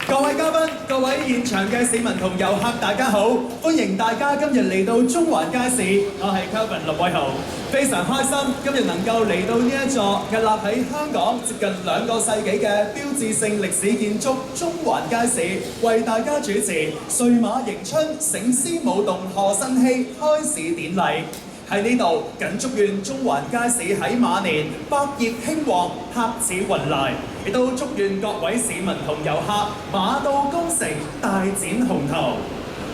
各位嘉賓、各位現場嘅市民同遊客，大家好！歡迎大家今日嚟到中環街市，我係 Kelvin 陸偉豪，非常開心今日能夠嚟到呢一座屹立喺香港接近2個世紀嘅標誌性歷史建築中環街市，為大家主持歲馬迎春醒獅舞動賀新禧開市典禮。喺呢度，謹祝願中環街市喺馬年百業興旺，客似雲來，亦都祝願各位市民同遊客馬到功成，大展宏圖。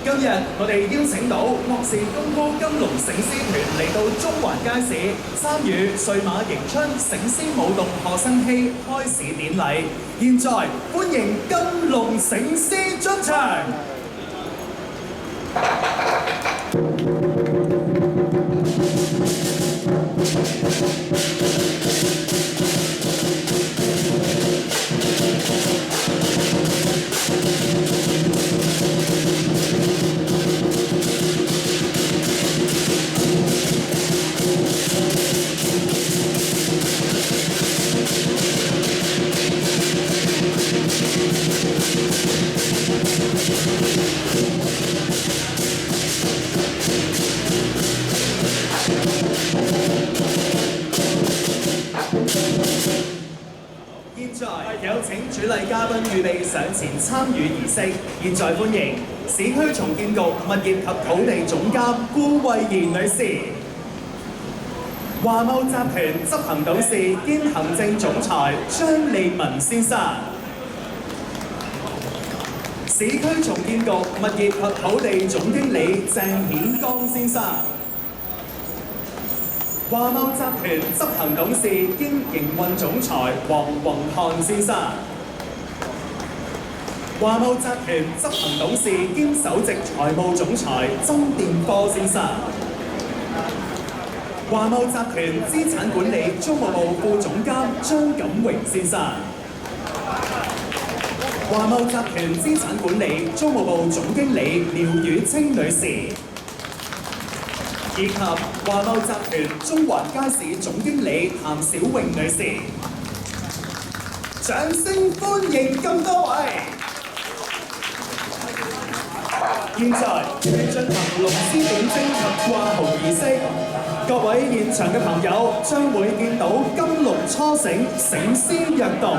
今日我哋邀請到樂事功夫金龍醒獅團嚟到中環街市，參與歲馬迎春醒獅舞動賀新禧開市典禮。現在歡迎金龍醒獅進場。有請主禮嘉賓預備上前參與儀式。現在歡迎市區重建局物業及土地總監顧慧儀女士、華懋集團執行董事兼行政總裁張利文先生、市區重建局物業及土地總經理鄭顯剛先生、華懋集團執行董事兼營運總裁黃宏漢先生、華懋集團執行董事兼首席財務總裁曾殿波先生、華懋集團資產管理租務部副總監張錦榮先生、華懋集團資產管理租務部總經理廖宇清女士，以及華懋集團中環街市總經理譚小穎女士，掌聲歡迎咁多位！現在會進行龍獅點睛及掛紅儀式，各位現場嘅朋友將會見到金龍初醒，醒獅躍動。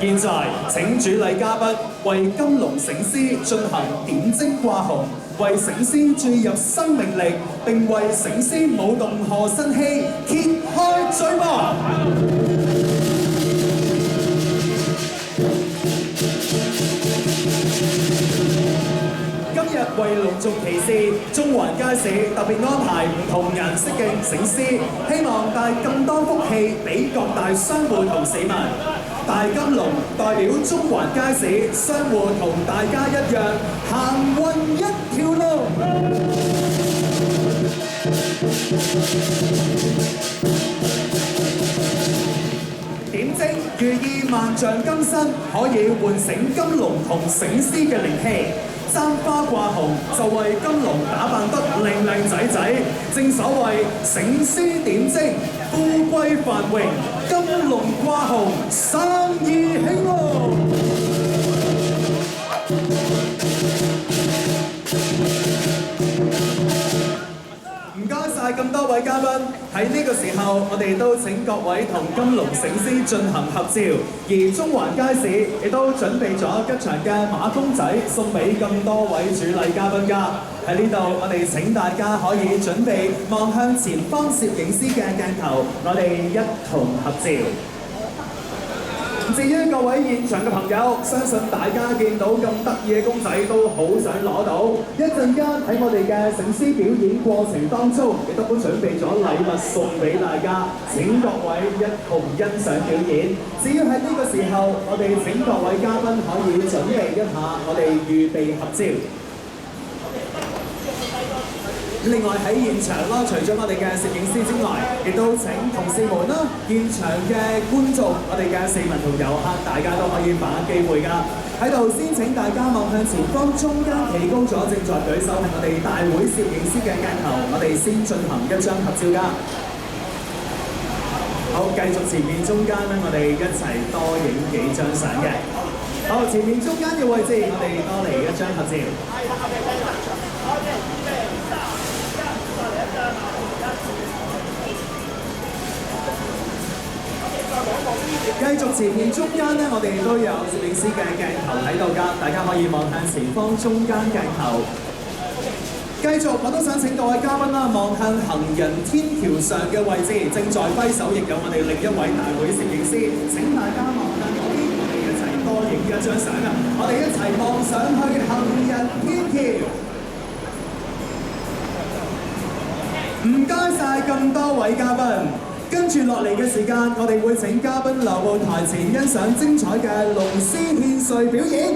現在請主禮嘉賓為金龍醒獅進行點睛掛紅，為醒獅注入生命力，並為醒獅舞動賀新禧揭開序幕。今日為隆重其事，中環街市特別安排唔同顏色嘅醒獅，希望帶更多福氣俾各大商戶同市民。大金龍代表中環街市商戶同大家一樣，行運一條龍。點睛寓意萬象更新，可以喚醒金龍同醒獅嘅靈氣。簪花掛紅就為金龍打扮得靚靚仔仔，正所謂醒獅點睛，富貴繁榮，金龍掛紅，生意興隆。唔該晒咁多位嘉賓，喺呢個時候，我哋都請各位同金龍醒獅進行合照，而中環街市亦都準備咗吉祥嘅馬公仔送俾咁多位主禮嘉賓㗎。喺呢度，我哋請大家可以準備望向前方攝影師嘅鏡頭，我哋一同合照。至於各位現場嘅朋友，相信大家見到咁得意嘅公仔都好想攞到。一陣間喺我哋嘅醒獅表演過程當中，亦都準備咗禮物送俾大家，請各位一同欣賞表演。至於喺呢個時候，我哋請各位嘉賓可以準備一下，我哋預備合照。另外喺現場啦，除咗我哋嘅攝影師之外，亦都請同事們啦、現場嘅觀眾、我哋嘅市民同遊客，大家都可以把握機會㗎。喺度先請大家望向前方，中間企高咗，正在舉手係我哋大會攝影師嘅鏡頭，我哋先進行一張合照㗎。好，繼續前面中間咧，我哋一齊多影幾張相嘅。好，前面中間嘅位置，我哋多嚟一張合照。繼續前面中間咧，我哋都有攝影師嘅鏡頭喺度㗎，大家可以望向前方中間鏡頭。繼續，我都想請各位嘉賓啦，望向行人天橋上嘅位置，正在揮手，亦有我哋另一位大會攝影師。請大家望向嗰邊，我哋一齊多影一張相啊！我哋一齊望上去行人天橋。唔該晒咁多位嘉賓。跟住落嚟嘅時間，我哋會請嘉賓留步台前欣賞精彩嘅龍獅獻瑞表演。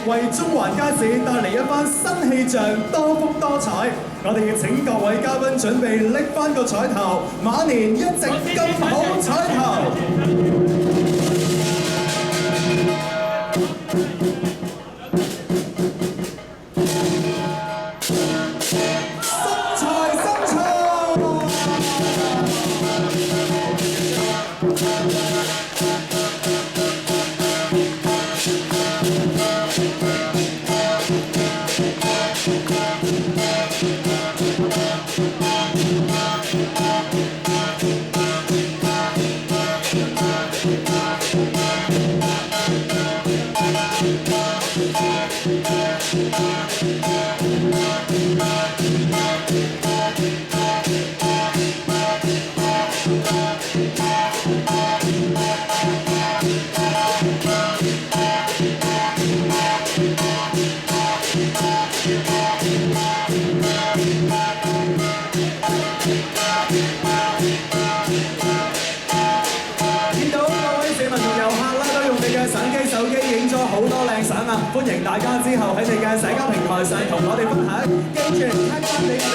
為中環街市帶嚟一番新氣象，多福多彩。我哋要請各位嘉賓準備拎翻個彩頭，馬年一直咁好彩頭。迎大家之後喺你嘅社交平台上同我哋分享，記住 tag 返你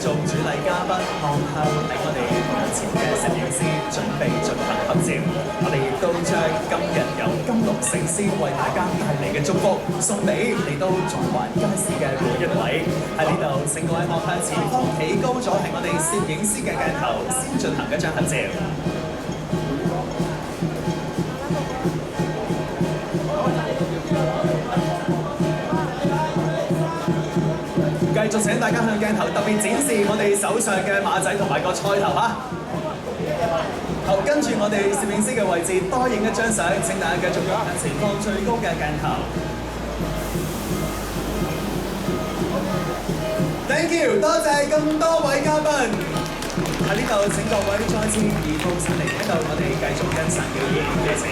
續主禮嘉賓望向喺我哋幕前嘅攝影師，準備進行合照。我哋亦都將今日由金綠醒獅為大家帶嚟嘅祝福送俾嚟到中環街市嘅每一位。喺呢度，請各位望向前方，企高咗係我哋攝影師嘅鏡頭，先進行一張合照。繼續請大家向鏡頭特別展示我哋手上嘅馬仔同埋個菜頭啊！好，跟住我哋攝影師嘅位置多影一張相，請大家繼續向前方最高嘅鏡頭。Thank you， 多謝咁多位嘉賓。喺呢度請各位再次移步上嚟呢度，我哋繼續欣賞表演，謝謝。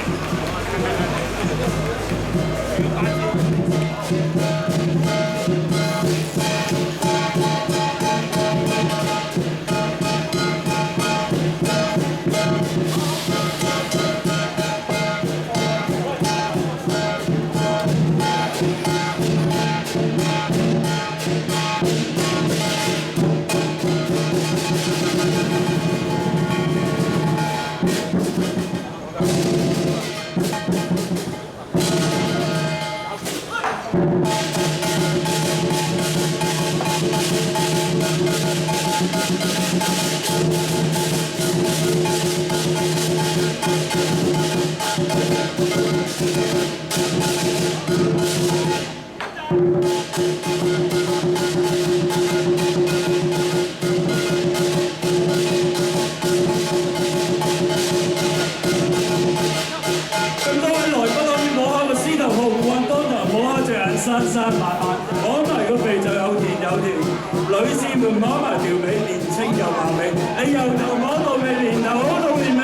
山山漫漫，講埋個鼻就有田有田。女士們摸埋條尾，年青又貌美。你由頭摸到尾，年頭好到年尾。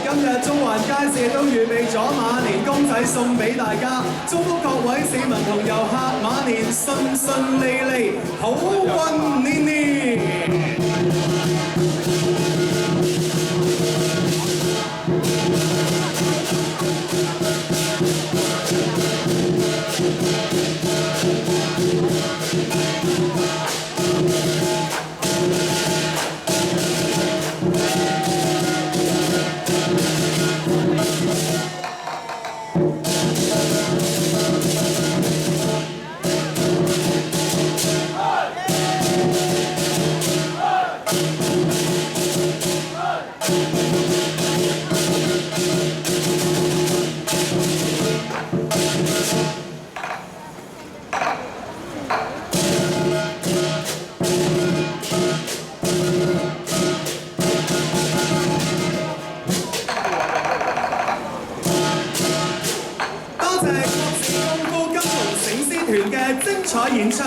今日中環街市都預備咗馬年公仔送俾大家，祝福各位市民同遊客馬年順順利利，好運年年。多謝國士功夫金龍醒獅團嘅精彩演出。